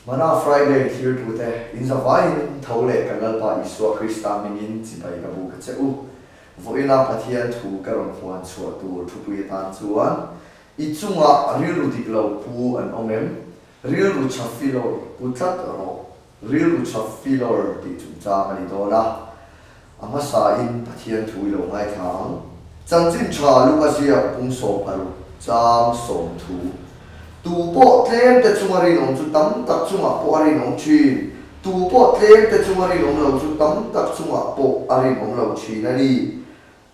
Mana Friday here to the in the vine thole kanal pa Isua Krista mingin chibai kabu ka cheu voina pathian thu karon puan chua tu thupui tan chuan ichunga rilu diklo pu an omem rilu chafilor putat ro rilu chafilor ti chungcha mani dola amasa in pathian thu lo ngai thang changchin cha lukasia pungso paru chang som thu tu po tlem te chungari long chu tam tak chunga po ari long chin tu po tlem te chungari long lo chu tam tak chunga po ari long lo chin ani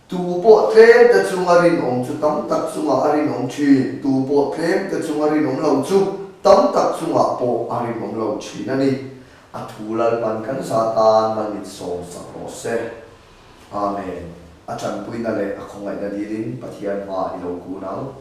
tu po tlem te chungari long chu tam tak chunga ari long chin tu po tlem te chungari long lo chu tam tak chunga po ari long lo chin ani athulal pan kan satan man mit som sa rose amen achan puina le akhongai na dirin pathian ma ilo kunal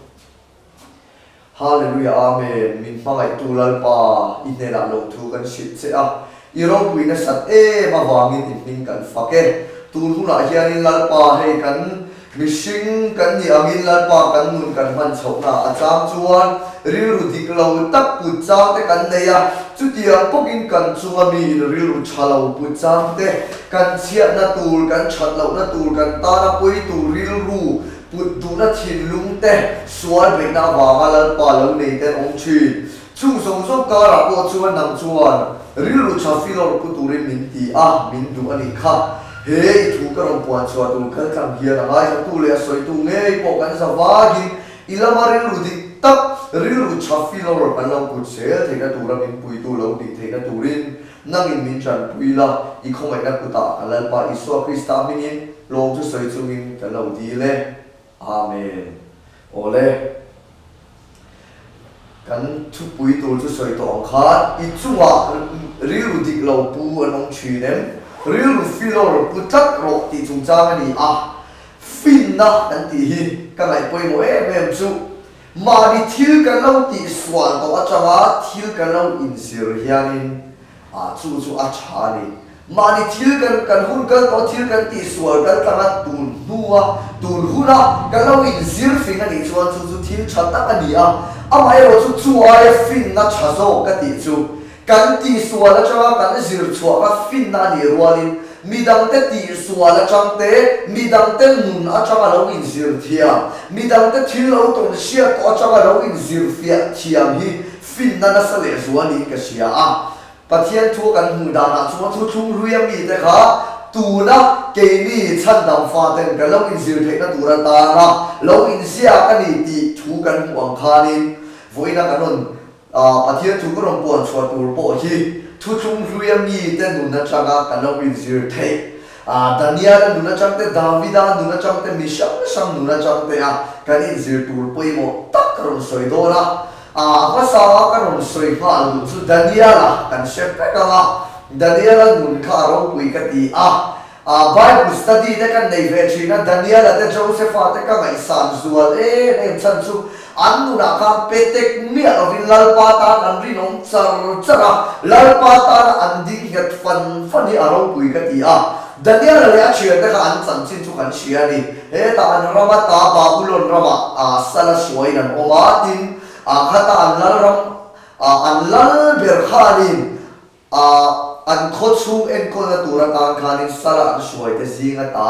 Hallelujah, Amen. Min pangai tulal pa inela long thu kan sit se a irong puina sat mawangin in kan fake tulhula hianin lal pa hei kan mishing kan ni angin lal pa kan nun kan man chokna acham chuan rilu diklo tak putchang te kan neya chutia pokin kan chunga mi rilu chalo putchang te kan chia na tul kan chatlo na tul kan ta na pui tu rilu put tu na thin lung te sual be na wa lal pa lo nei te ong chi chung song song ka ra ko chuan nam chuan rilu chafilor puturin min ti a min du ani kha he thu ka rom puan chua tu kal kam hia na ngai tu le soi tu ngei po kan sa wagi ilamari lu dik tak rilu chafilor kan lo put se the ka tu ra min pui tu lo dik the ka turin nangin min chan pui la I khomai na kuta alal pa Isua Krista mingin long chu soi chu min ka lo di le Amen. Ole kan thu pui tu chu soi tong khat I chunga rilu diklo pu anong chinem rilu filor putat ro ti chungchang ani a finna kan ti hi ka ngai poi mo em chu ma ni thil kan lo ti swal to achanga thil kan lo in sir hianin a chu a chani mani thil kan hun kan to thil kan ti swal kan tanga tun nuwa tun huna kan lo in zir fin ani chuan chu thil chata ani a amai ro chu ai fin na chazo ka ti chu kan ti swal chawa kan zir chua ka fin na ni rualin midang te ti swal chang te midang te nun a chawa lo in zir thia midang te thil lo ton sia ko chawa lo in zir fia thiam hi fin na sa le zuani ka sia a pathian thu kan hu da na chu thu thung ruya mi te kha tu na ke ni chan dam fa ten ka lo in zir the na tu ra ta na lo in sia ka ni ti thu kan huang kha ni voina kanon pathian thu ko rom pon chwa tur po hi thu thung ruya mi te nu na changa ka lo in zir the Daniel nu na chang te Davida nu na chang te Misham sam nu na chang te kan in zir tur poi mo tak ron soi do na Masa kan rom soi pha lu chu Daniela kan shep pe ka Daniela nun kha ro pui ka ti Bible study te kan nei ve china Daniela te Joseph te ka ngai san zual nem chan chu an nu na ka petek mi a vin lal pa ta an ri nom char chara lal pa ta an ding het fan hi a ro pui ka ti Daniela le a chia te ka an chan chin chu kan chia ni he ta an rama ta Babylon rama sala suai nan oma tin khata an lal ber khanin an khochu en ko na tura ta khanin sala an suai te zinga ta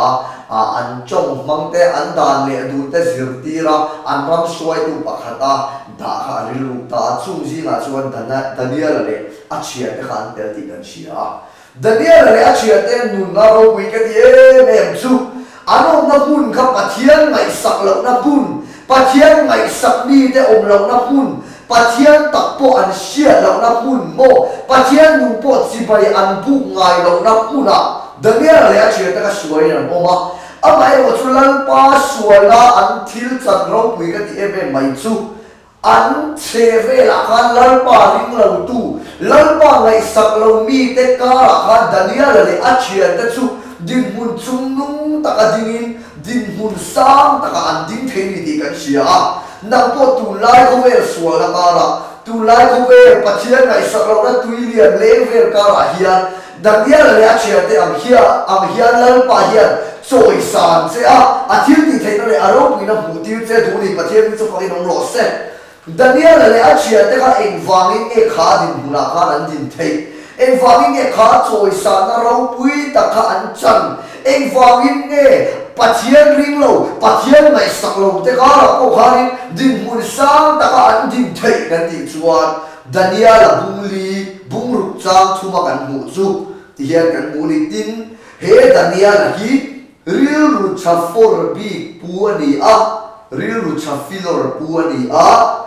an chong mang te an dan le du te zirtira an ram suai tu pakhata da kha rilu ta chung zinga chuan Daniel le a chia te khan tel ti kan chia Daniel le a chia te nun na ro pui ka ti em chu anom na hun kha pathian ngai sak lo na hun pathian ngai sak ni te om lo na hun pathian tak po an sia lo na hun mo pathian nu po chi bai an bu ngai lo na huna Daniel le a chia ta ka suai na mo ma amai ro chu lan pa suala an thil chan ro pui ka ti em mai chu an che ve la khan lal pa ring lo tu lal pa ngai sak lo mi te ka kha Daniel le a chia ta chu din mun chung nung taka dingin din mun sang taka an ding the ni ti kan sia na po tu lai ko ve suala kara tu lai ko ve pathian ngai sak lo na tuilian le ve kara hian Daniel le a chia te am hian lal pa hian choi san se a thil ti the na le aro pui na mu ti che du ni pathian chu ko in ong lo se Daniel le achia te ka engwangin e kha din huna kha an din thei engwangin e kha choi sa na ro pui ta kha an chan engwangin e pathian ring lo pathian mai sak lo te ka ra ko kha din mun sang ta ka an din thei kan ti chuan Daniel bungli bungruk chang thuma kan mu chu ti hian kan mu ni tin he Daniel hi real ru chafor bi pu ani a real ru chafilor pu ani a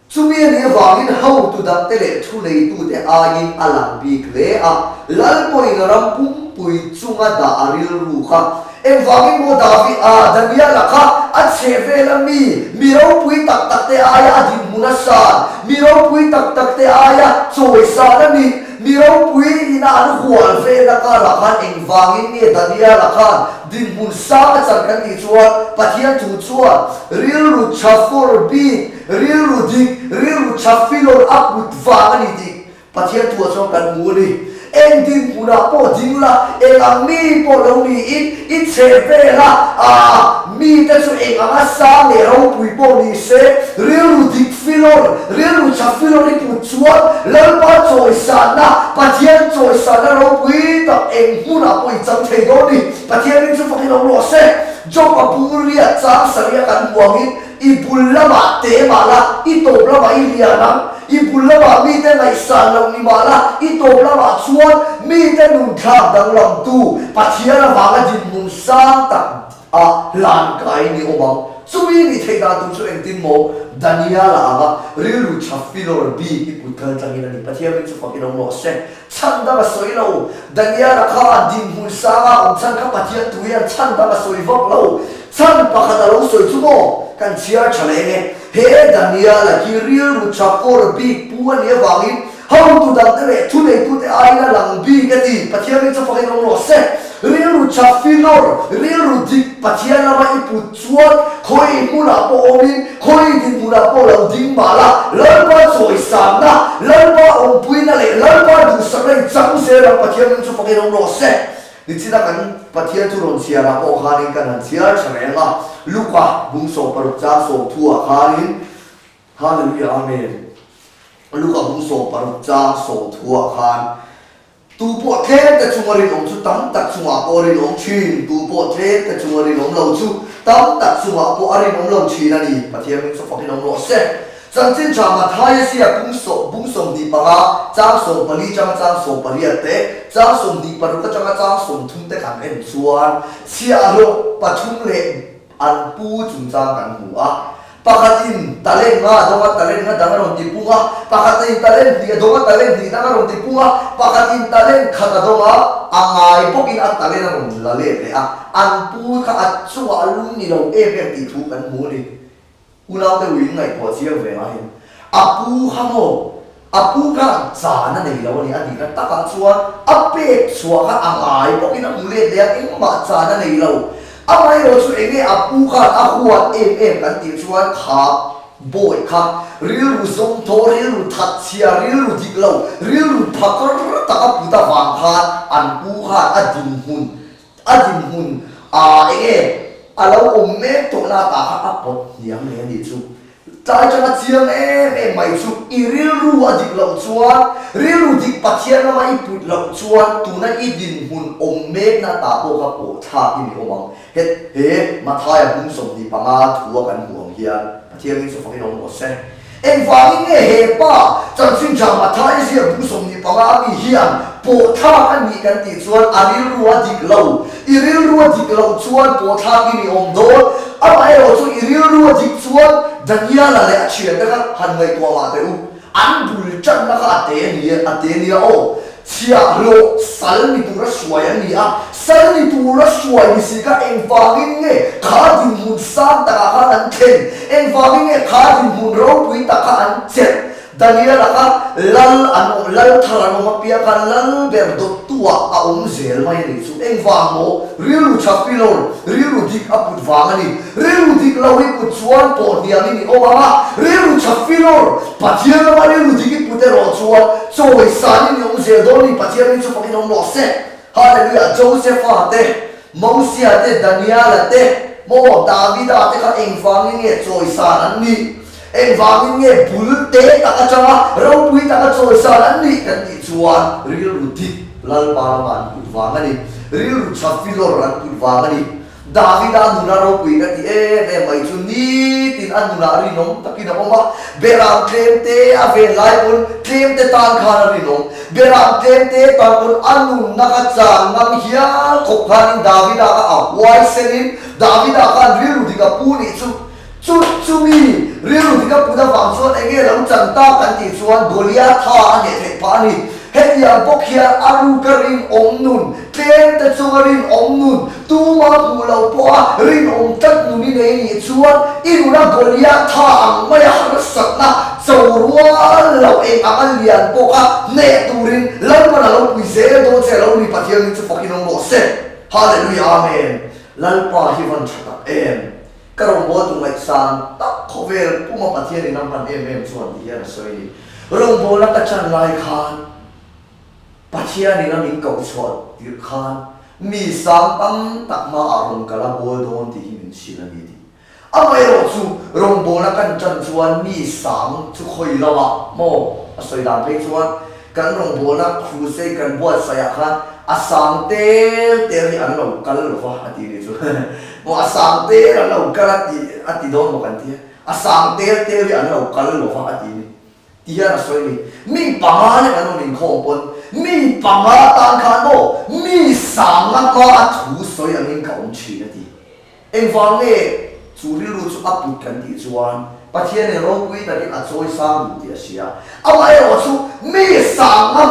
chumi ani wangin how tu dak te le thu nei tu te agin alang bi kle a lal poi ram pum pui chunga da aril ru kha em wangin mo davi a Daniel kha a cheve la mi ro pui tak tak te aya adin munasan mi ro pui tak tak te aya choi sa na mi ro pui ina an hual ve la ka ra khan eng wangin ni Daniel kha din mun sa ka chan kan ti chuan pathian thu chuan real ru chafor bi real ru dik real ru chafilor aput wangani dik pathian thu chuan kan mu ni en din puna po dingla en ang mi po lo ni in cheve la mi ta chu en ang sa le ro pui po ni se real ru dik filor real ru chafilor ni pu chuan lal pa choi sa na pathian choi sa na ro pui ta en puna po i cham thei do ni pathian ni chu fakin lo se jo pa puria cha saria kan buangin i bullama te mala i to blama i liana i bullama mi te ngai san lo ni mala i to blama chuan mi te nun thak dang lam tu pathian la wanga jin mun sang tak a lan kai ni omang chumi ni theida tu chu eng tin mo Daniel aga rilu chafilor bi i putal tangina ni pathian mi chu fakin lo se chanda ba soilo Daniel kha din mun sanga om chan ka pathian tu ya chanda ba soivok lo chan pakhat lo soi chu mo kan chia chalenge he Daniel la ki real ru chapor bi puan ye wangin how to dang te thu nei tu te aina lang bi ka ti pathian mi chu fakin lo se real ru chafilor real ru dik pathian la mai pu chuan khoi mula po omin khoi din mula po lo ding mala lal pa choi sam na lal pa om pui na le lal pa du sakai chang se la pathian mi chu fakin lo se ni china kan pathian tu ron sia ra po khanin kan sia chrenga luka bungso paruk cha so thua khanin hallelujah amen luka bungso paruk cha so thua khan tu po the ta chungari long chu tam tak chunga po ri long chin tu po the ta chungari long lo chu tam tak chunga po ari long lo chin ani pathian mi so fakin lo se sang chen cha ma thai sia bungso di panga cha so pali cha so pali ate cha so di paru ka cha so thum te kan en chuan sia ro pathum le an pu chung cha kan hu a pakatin talen nga donga talen nga dangaron tipunga pakatin talen di donga talen di dangaron tipunga pakatin talen khata donga angai pokin at talen ron lale le a an pu ka at chuwa lung ni lo e ber ti thu kan mu ni unaw te win ngai ko chiang ve ma hin apu hamo apu ka cha na nei lo ni adi ka ta ka chuan ape chuwa ka angai pokin a mule le a ma cha na nei lo amai ro chu enge apu kha a huat em kan ti chuan kha boy kha real ru zong to real ru that chia real ru diklo real ru phakar ta ka puta wang kha an pu kha adin hun a enge alo omme to na ta kha apot niam le ni chu ta cha chiang em mai chu i real ru adiklo chuan real ru dik pathian na mai put lo chuan tu na i din hun omme na ta po ka po tha ni omang het he mathaya bung som di panga thua kan huang hian pathian mi so fakin lo se en wangin nge he pa chan sin cha mathaya sia bung som di panga mi hian po tha kan mi kan ti chuan aril ruwa dik lo iril ruwa dik lo chuan po tha ki ni om do amai ro chu iril ruwa dik chuan Daniel la le achia ta han ngai to ma te u an bul chan na ka ate ni o chia ro sal ni tu ra suai ni a sal ni tu ra suai ni si ka en wangin nge kha din mun sam ta ka an then en wangin nge kha din mun ro pui ta ka an chet Daniel ka lal tharan ma pia ka lal ber do tua a zel mai ni chu en wang mo rilu chapilor rilu dik aput wangani rilu dik lawi ku chuan po dia ni o mama rilu chapilor pathian ma rilu dik pute ro chuan choi sani ni zel do ni pathian ni chu fakin lo se hallelujah Joseph te Moses te Daniel te mo David te ka en wangin nge choi san an ni em vang nghe bul te ta ka changa ro pui ta ka choi sa an ni kan ti chuan ril ru ti lal pa man ku wang ani ril ru chafilor an ku wang ani David an nuna ro pui ka ti mai chu ni tin an nuna ri nom takin oma beram tlem te ave lai pun tlem te tan khan ri nom beram tlem te tan pun an nun na ka chang ngam hial khop khan David ka a wai senin David ka ril ru ti ka pu ni chu mi ril ru ti ka pu da wang chuan enge lo chan ta kan ti chuan Goliath tha ani the pa ni hết giờ bốc kia aru karin om nun tlem te chuarin om nun tu ma pu lo po rin om tat nu ni nei ni chuan inuna Goliath tha ang mai har sat na chorwa lo e ang lian po ka ne turin lam pa lo pui se do che lo ni pathian ni chu fakin ong lo se hallelujah amen lal pa hi van chata em karong bo tu ngai san tak khovel puma pathian ni nam pan em chuan hi ya soi rong bo la ka chan lai khan Pathian ni namin kausot tirkhan mi sang tam tak ma arong kala bol don ti himin sila ni di amay ro chu rong bola kan chan chuan mi sang chu khoi lawa mo asoi dan pe chuan kan rong bola khu se kan buat saya khan asang tel tel ni an lo kal lo fa ati ni chu mo asang tel an lo kal ati don mo kan ti asang tel tel ni an lo kal lo fa ati ni tiya asoi ni mi pa ni kan ning khom pon mi panga tan khan mo mi sang ma thu soi ang in kaung chi na ti eng wang nge chu ri lu chu aput kan ti chuan pathian ne ro pui ta ki a choi sang ti asia amai ro chu mi sang ma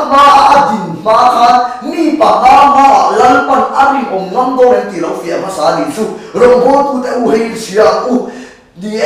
din ma khan mi panga ma lal pan ari om ngam do ren ti lo fi ma sa ni chu ro bo tu te u hei sia u di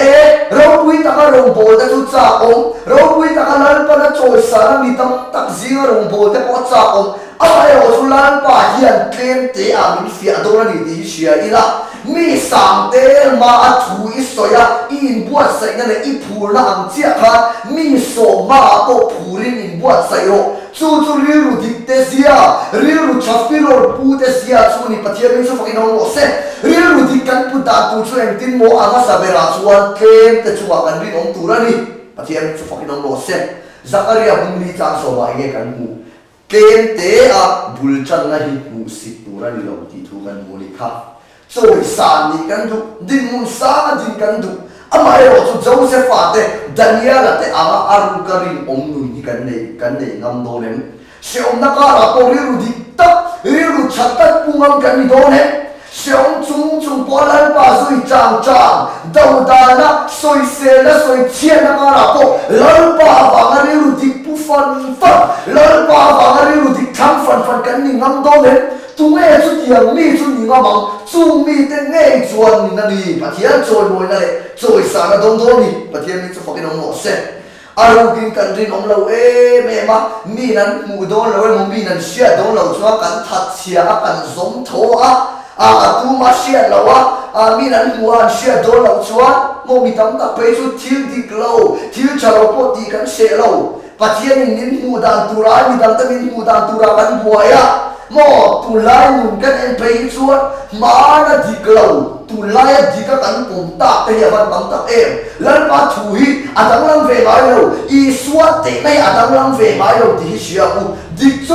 rau pui taka rong bol ta chu cha om rau pui taka lan pa na choi sa mi tam tak zinga rong bol ta ko cha om ai o chu lan pa hian tlem te a min fia do na ni ti sia ila mi sang te ma a thu i soya in buat sai na le i phur na ang chia kha mi so ma ko phurin in buat sai ro chu ri ru dik te sia ri ru chafilor pu te sia chu ni pathian mi chu fakin ong se ri ru dik kan pu da tu chu eng tin mo anga sabera chuan tlem te chuwa kan ri ong turani pathian chu fakin ong se Zakaria bungli chang so ba nge kan mu tlem te a bul chan na hi mu sit turani lo ti thu kan mu ni kha choi san ni kan du din mun sa din kan du amai ro chu Joseph ate Daniel ate anga aru karin om nu ni kan nei ngam do nem se om na ka ra ko ri ru dik tak ri ru chatat pungam kan ni do nem se om chung polan pa soi chang dau da na soi se na soi chien na ka ra ko lal pa wa nga ri ru dik pu fan lal pa wa nga ri ru dik tham fan kan ni ngam do nem tu nghe chút tiếng mi chút những ngắm bóng chung mi tên nghe chuan ni na ni pathian choi moi na le choi sa na dong dong ni pathian mi chu fakin ong lo se aru kin kan rin ong lo me ma mi nan mu don lo mo mi nan sia don lo chua kan that sia kan zom tho tu ma sia lo mi nan mu an sia don lo chua mo mi tam ta pe chu thil dik lo thil chalo po ti kan se lo pathian nin mu dan tura mi dan ta min mu dan tura kan buaya mo tu lai mun kan en pei chuan ma na dik lo tu lai dik ka kan pum ta te ya ban tam ta em lan pa thu hi adang lang ve mai lo I suat te nei adang lang ve mai lo ti sia u dik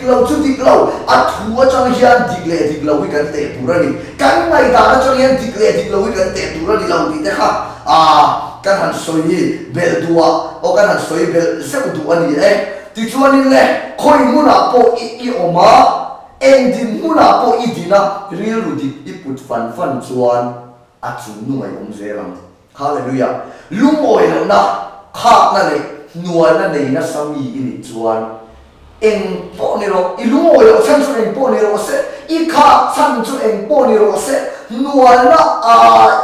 lo chu dik lo a thu a chang hian dik lo wi kan te pura ni kan ngai da na chang hian dik lo wi kan te pura ni lo ti te kha kan han soi bel dua o kan han soi bel se du ani ti chuan in le khoi muna po I oma eng din muna po I dina ril ru dik I put fan chuan a chung nu ngai om zeram hallelujah lumoi lo na kha na le nual na nei na sami ini chuan eng po ni ro I lumoi lo chan chu eng po ni ro se I kha chan chu eng po ni ro se nual na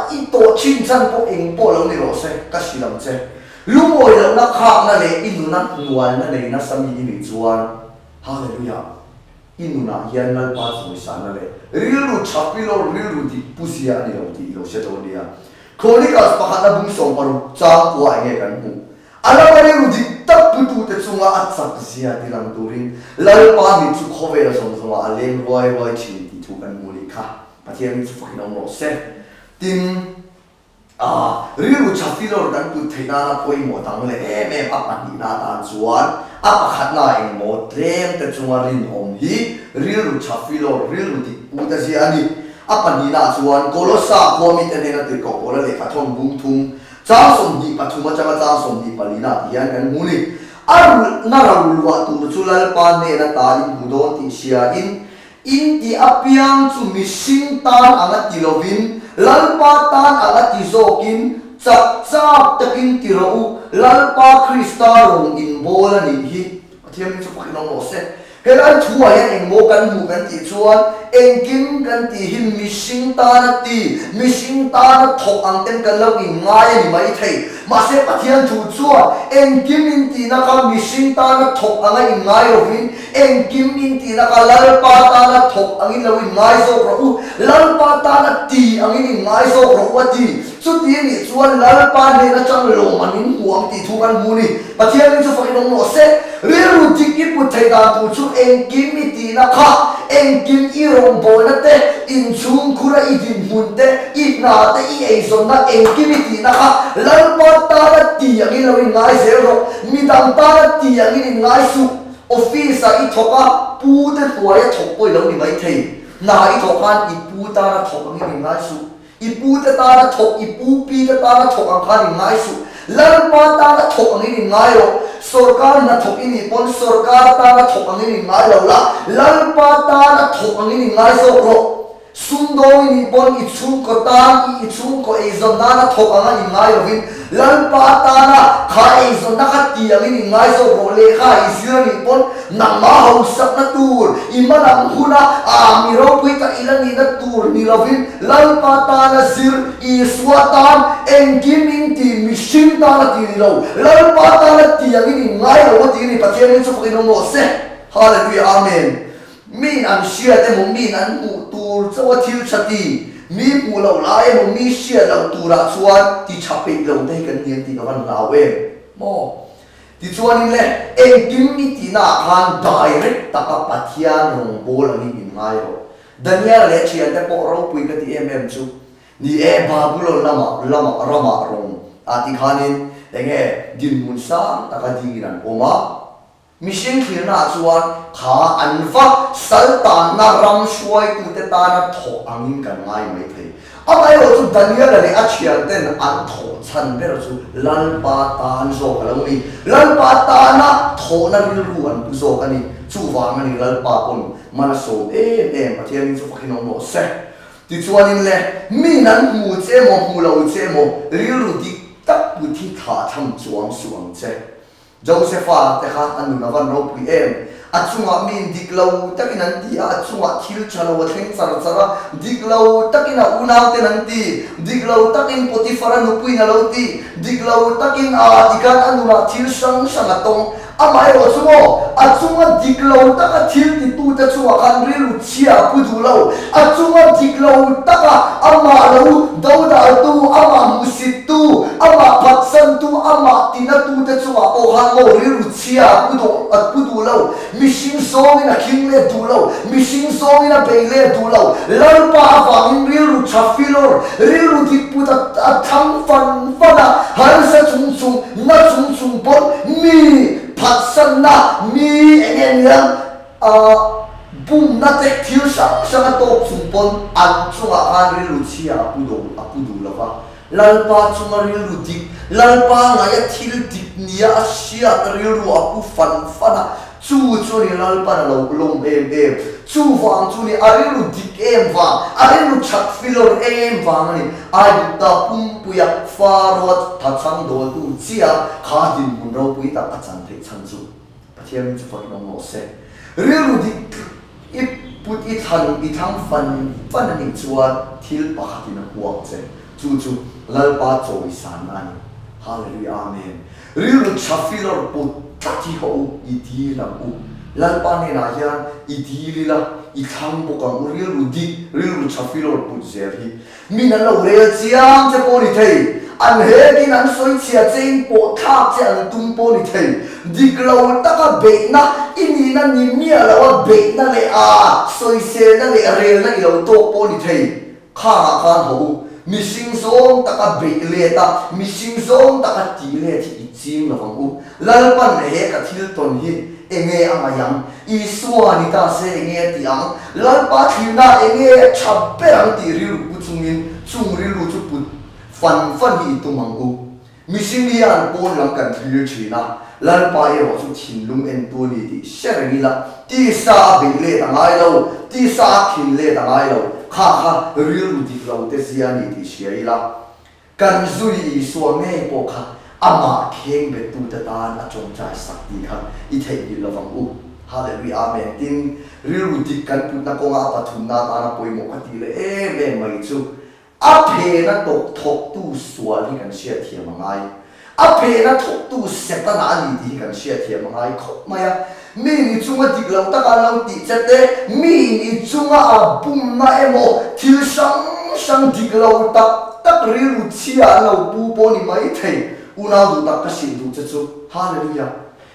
I to chin chan po eng po lo ni ro se ka silam che lumoi lo na kha na le inu na nual na nei na sami ini chuan hallelujah inu na hian nal pa chu sa na le ril ru chapilo ril ru di pusia ni lo ti lo se to dia Chronicles pakhat na bung song paru cha ko nge kan mu ala ba ru di tak tu te chunga atsak sia tilang turin lal pa mi chu khove la song song a lem roi chi ti thu kan mu li kha pathian mi chu fakin ong lo se tin rilu chafilor dan tu thina na poi mo tang le me pa ni na tan chuan apa khatna eng mo trem te chungarin om hi rilu chafilor rilu ti puta si ani apa ni na chuan kolosa komi te na ti ko kola le khathom bung thum cha som ni pathuma cha cha som ni palina hian kan muni ar na rawul wa tu chulal pa ne na ta in budon ti sia in ti apiang chu mi sing tan anga tilovin lalpa tan anga ti zokin chak chak takin ti ro lalpa krista rong in bola ni hi thiam chu pakin no se helan thua yan eng mo kan mu kan ti chuan eng kim kan ti hin mi sing tan mi sing tan thok ang tem kan lo in ngai ni mai thei ma se pathian thu chuan eng kim in ti na ka mi sing tan thok anga in ngai ro hin eng kim in ti na ka lalpa tan thok ang in lo in ngai zo ro lalpa tan ti ang in ngai zo ro wa ti chu ti ni chuan lalpa ne na chang lo manin huang ti thu kan mu ni pathian ni chu pakin no se riru tik ki pu thei da tu chu eng kim mi ti na kha eng kim i rong bo na te in chung khura i din mun te i na te i ei zon na eng kim mi ti na kha lalpa ta na ti ang in lo in ngai se ro mi dang ta na ti ang in ngai su office a i thoka pu te tua ya thok poi lo ni mai thei na i thokan i pu ta na thok ang in ngai su i pu te ta na thok i pu pi te ta na thok ang kha ni ngai su lalpa ta na thok ang in ngai ro सरकार ना थोक इनी पन सरकार ताना थोक अंगिनी ngai lola lalpa ताना थोक अंगिनी ngai so ro sundo ini pon ichung ko tan ichung ko ezon na thok anga ngai rovin lalpa ताना kha ezon na khati angini ngai so ro le kha isira ni pon namma hausak na tur imana huna a miro pui ka ilani na tur ni rovin lalpa ताना sir iswatan engkimin ti mission ताना ti lo lalpa ताना ti angini ngai ro ti ni pathian ni chu pino mo se hallelujah amen min an shia te mo min an mu tur chawa thil chati mi mu lo lai mo mi shia lo tura chuan ti chape lo te kan nian ti kan lawe mo ti chuan in le eng kim mi ti na khan direct ta ka pathian rong bol ani min ngai ro daniel le chian te po ro pui ka ti chu ni e babulon lama rama rong ati khanin enge din mun sa ta ka dingiran oma mission khirna chuan kha anfa saltan na ram shuai tu te ta na tho angin kan ngai mai thei amai ro chu daniel le a chian ten an tho chan ber chu lalpa tan zo kalo ni lalpa ta na tho na ri ru an zo kani chu wang ani lalpa pon mana so pathian chu fakhin no se ti chuan in le mi nan mu che mo lo che mo ri ru ti tak pu thi tha tham chuang suang che Josepha te kha anu na van ro pui achunga min diklo takina ti achunga thil chalo theng char chara diklo takina una te nan ti diklo takin potifara nu pui na lo ti diklo takin a ikan anu na thil sang sang atong amai ro chumo achunga diklo taka thil ti tu ta chuwa kan ri lu chia pu du lo achunga diklo taka ama lo dauda tu ama musit tu ama patsan tu ama tina tu ta chuwa o han mo ri lu chia pu du lo mishing song in a king le du lo mishing song in a bay le du lo lalpa avang ri lu chafilor ri lu ti pu ta thang fan fana har sa chung chung na chung chung pon mi patsan na mi engen yang bum na te thil sang sang to chung pon an chunga kan ri lu chia pu du lo va lalpa chunga ri lu dik lalpa nga ya thil dik nia asia ri lu apu fan fana chu ni lalpa na lo lom chu wang chu ni ari lu dik wang ari lu chat filor wang ni ai ta pum puya farot ta chang do tu chia kha din mun ro pui ta chan the chan chu pathian chu fa no se ri lu dik I put it han I thang fan ni chuan thil pakhatin a huak che chu lalpa choi san ani hallelujah amen ri lu chafilor put tati ho I di la u lalpa ne na hian I di li la I thang bokang ri lu chafilor put zer hi min an lo re chiang che po ni thei an he kin an soi chia chen po thak che an tum po ni thei diklo taka be na ini na ni mia la be na le a soi se na le re na I lo to po ni thei kha ho missing zong taka bele ta missing zong taka ti le thi chim la wang u lalpan he ka thil ton hi enge amayang iswa ni ta se enge ti ang lalpa thina enge chappe ang ti ri ru chungin chung ri lu chu put fan hi tumang u missing ni an pon lam kan thil china lalpa e ro chu thin lum en tu ni ti sherani la ti sa bele ta ngai lo ti sa khin le ta ngai lo kha real di lo te sia ni ti sia ila kan zui so me po kha ama kheng be tu ta tan a chong chai sak ti kha I thei ni lovang u hallelujah amen tin real di kan pu na ko nga pathum na ta na poi mo ka ti le e me mai chu a phe na tok thok tu sual hi kan sia thiam ngai a phe na thok tu seta na ni ti kan sia thiam ngai khop maya mi ni chunga diklau taka lau ti chate mi ni chunga a bum na emo thil sang diklau tak rilu chia lau pu po ni mai thei unau du tak ka sin du chu hallelujah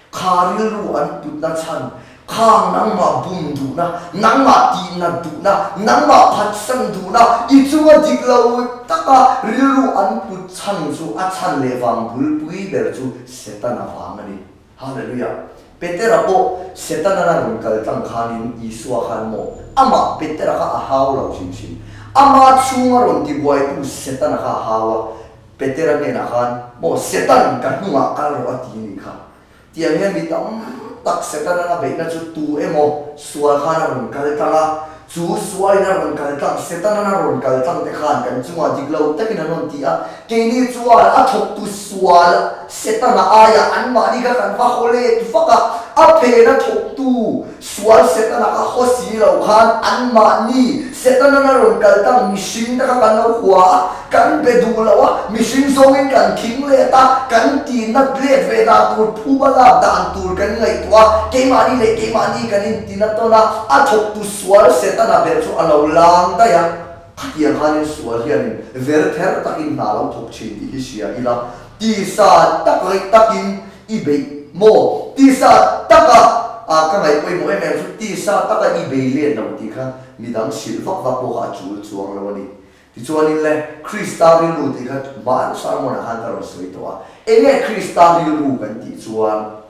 kharil ru an put na chan khang nang ma bum du na nang ma ti na du na nang ma phat sang du na I chunga diklau taka rilu an put chan chu a chan le wang bul pui ber chu setana wang ani hallelujah Petera po setana na ron kal tang khanin iswa khan mo ama petera ka ahaw law sin ama chunga ron ti boy tu setana ka hawa petera me na khan mo setan ka hunga kal ro ati ni kha tiang he mi tam tak setana na be na chu tu emo suwa khan ron kal tanga chu suai na ron kal tang setana na ron kal tang te khan kan chunga diglo takin ron ti a ke ni chuwa a thok tu suwa setana aya an ma ni ka kan fa khole tu faka a phe na thok tu sual setana ka khosi lo khan an ma ni setana na ron kal tang machine ta ka kan lo hua kan be du lo wa machine zongin kan king le ta kan ti na plate ve da tu phu ba la dan tur kan ngai twa ke ma ni kan in ti na to na a thok tu sual setana be chu alo lang da ya khatian khan sual hian ver ther takin na lo thok chin ti hi sia ila ti sa takin ibe mo ti sa taka ka ngai poi mo em su ti sa taka ibe le no ti kha midang sil vak vak po ka chul chuang lo ni ti chuan le kristari lu ti kha ban sa mo na han ta ro soi to a enge kristari lu kan ti chuan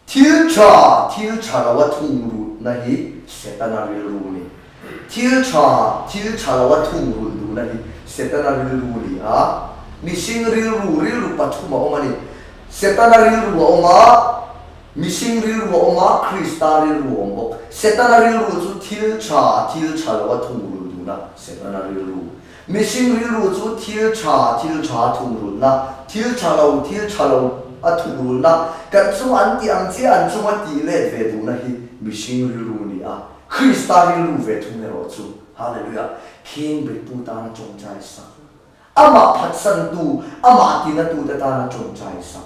thil cha la wa thung ru na hi setana ri lu ni thil cha la wa thung ru du na hi setana ri lu ni a missing rilu pathuma omani setana rilu oma missing rilu oma krista rilu ombo setana rilu chu thil cha lawa thungru duna setana rilu missing rilu chu thil cha thungru na thil cha law a thungru na kan chu an ti ang chi an chu ma ti le ve du na hi missing rilu ni a krista rilu ve thune ro chu hallelujah king be pu ta na chong chai sa ama phat san tu ama ti na tu ta na chong chai sa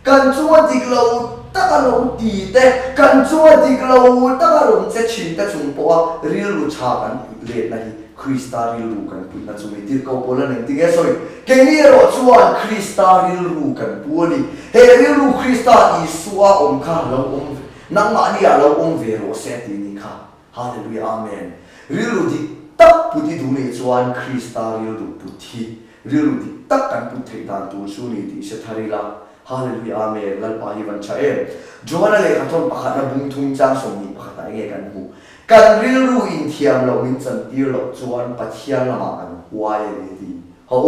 kan chuwa diklo taka lo ti te kan chuwa diklo taka rom che chin ta chung po a ril lu cha kan le na hi krista ril lu kan pu na chu me tir ko pola nen ti ge soi ke ni ro chuan krista ril lu kan pu ni he ril lu krista I suwa om kha lo om nang ma ni a lo om ve ro se ti ni kha hallelujah amen ril lu di tak pu ti du ni chuan krista ril lu pu thi rilu di tak kan pu thei dan tu su ni ti se thari la hallelujah amen lal pa hi van cha e johana le khathon pakhat na bung thung chang som ni pakhat ai nge kan hu kan rilu in thiam lo in chan tir lo chuan pathian lama kan huai ni ti ho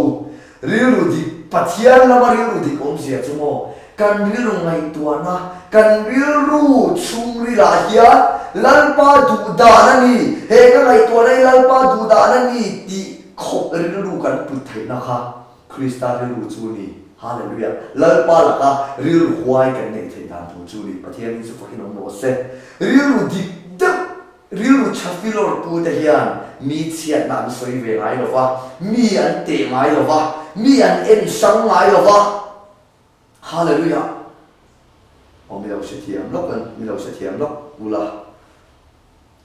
rilu di pathian lama rilu di kom sia chumo kan rilu ngai tuana kan rilu chung ri la hian lalpa du da ni he ka ngai tuana lalpa du da ni ti khop rilu kan pu thei na kha krista rilu chu ni hallelujah lalpa la ka rilu huai kan nei thei dan tu chu ni pathian ni su fakin no se rilu di da rilu chafilor pu te hian mi chiat na soi ve ngai lo wa mi an te ngai lo wa mi an en sang ngai lo wa hallelujah o mi lo se thiam lok an mi lo se thiam lok ula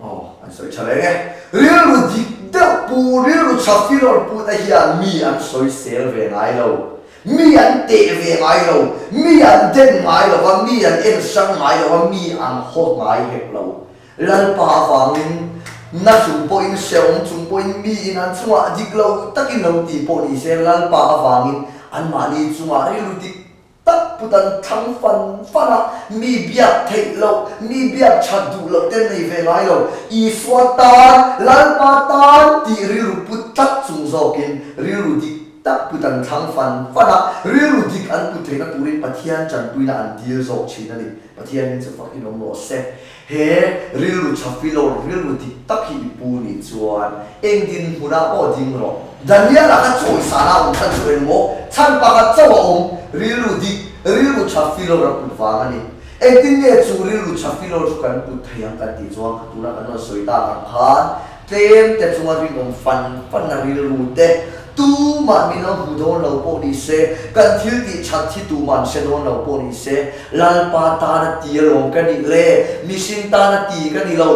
anh soi chale nge rilu di da pu rilu chafilor pu te hian mi an soi sel ve ngai lo mi an te ve ngai lo mi an den ngai lo wa mi an en sang ngai lo wa mi an ho ngai hek lo lalpa wangin na chung po in seong chung po in mi in an chunga diklo takin lo ti po ni se lal pa awangin an mani chunga rilu dik tak putan thang fan fana mi biak thei lo mi biak chadu lo ten nei ve ngai lo I swatan lal pa tan ti rilu put tak chung zokin rilu dik tak putan thang fan fana rilu dik an put thei na turin pathian chan tuina an dir zo china ni pathian se fucking no se he rilu chafilo rilu dik tak hi pu ni chuan engdin huna po ding ro dania la ka choi sana on than chuin mo chan pa ka chawa om rilu dik rilu chafilo ra put wa ani engdin ne chu rilu chafilo chu kan put thayang kan ti chuan ka tuna kan no soita kan khan tem te chunga ri om fan na rilu te tu man mi no hudon lo po ni se kan thil ti chat thi tu man se don lo po ni se lal pa ta na ti lo kan ni le mi sin ta na ti kan ni lo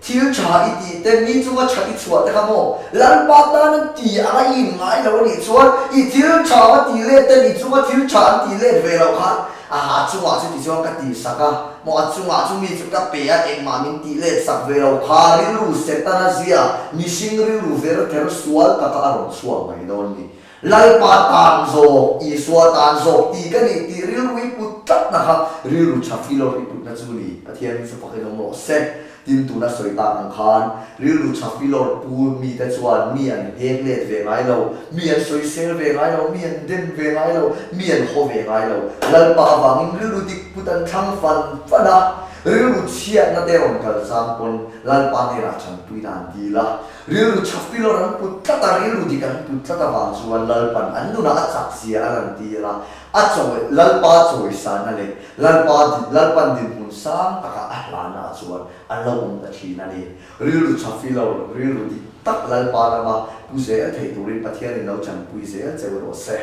thil cha I ti te mi chunga chati chua te kamo lal pa ta na ti a I ngai lo ni chuan I thil cha ma ti le te ni chunga thil cha ti le ve lo khan a chunga chu ti chuan ka ti saka mo a chunga chu mi chu ka pe a eng ma min ti le sak ve lo kha ri lu se ta na zia mi sing ri lu ver ter sual ka ka ro sual mai don ni lal pa tan zo I sual tan zo ti ka ni ti ri lu I put tak na ha ri lu cha filo I put na chu ni pathian ni se pa ke mo se tin tu na soi ta ang khan ri lu cha filo pu mi ta chuan mi an hek le ve ngai lo mi an soi sel ve ngai lo mi an den ve ngai lo mi an ho ve ngai lo lal pa wangin ri lu dik putan thang fan fana ri lu chia na te on kal sam pon lal pa ne ra chan tui dan di la ri lu cha filo ran put ta ta ri lu dik an put ta ta wang chuan lal pan an nu na chak sia an ti la a choi lal pa choi sa na le lal pan din mun sang ta ka la na chuan an lo om ta thi na ni ri lu cha filo ri lu dik tak lal pa na ma pu se a thei turin pathian ni lo chan pui se a cheu ro se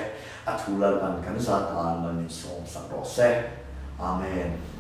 a thu lal pan kan sa ta man ni som sak ro se amen